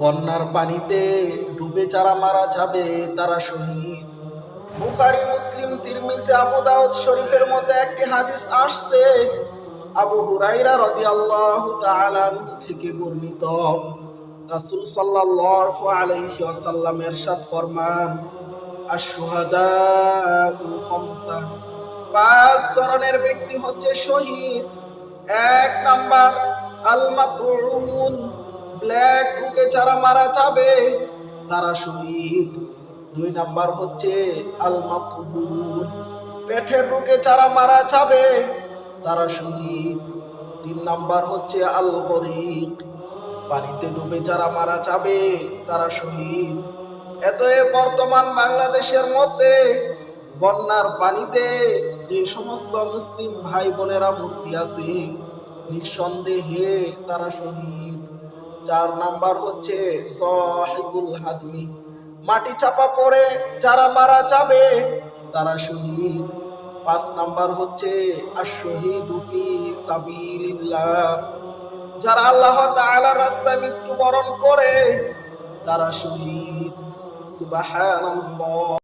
বন্যার পানিতে ডুবে যারা মারা যাবে তারা শহীদ। বুখারী, মুসলিম, তিরমিজি, আবু দাউদ শরীফের মধ্যে একটি হাদিস আসছে, আবু হুরায়রা রাদিয়াল্লাহু তাআলা আনহু থেকে বর্ণিত। রাসূল সাল্লাল্লাহু আলাইহি ওয়াসাল্লাম ইরশাদ ফরমান, আশ-শুহাদাউ খামসা, পাঁচ ধরনের ব্যক্তি হচ্ছে শহীদ। এক নাম্বার আল মাতউন, ব্ল্যাক রোগে যারা মারা যাবে তারা শহীদ। দুই নাম্বার হচ্ছে আল মাতবুন, পেটের রোগে যারা মারা যাবে তারা শহীদ। তিন নাম্বার হচ্ছে আল গরিক, পানিতে ডুবে যারা মারা যাবে তারা শহীদ। এতএব বর্তমান বাংলাদেশের মধ্যে বন্যার পানিতে যে সমস্ত মুসলিম ভাই বোনেরা ভর্তি আছে, নিঃসন্দেহে তারা শহীদ। চার নাম্বার হচ্ছে সাহিবুল হাদমি, মাটি চাপা পড়ে যারা মারা যাবে তারা শহীদ। পাঁচ নাম্বার হচ্ছে আশ-শহীদু ফি সাবিলিল্লাহ, যারা আল্লাহ তাআলার রাস্তায় মৃত্যুবরণ করে তারা শহীদ। সুবহানাল্লাহ।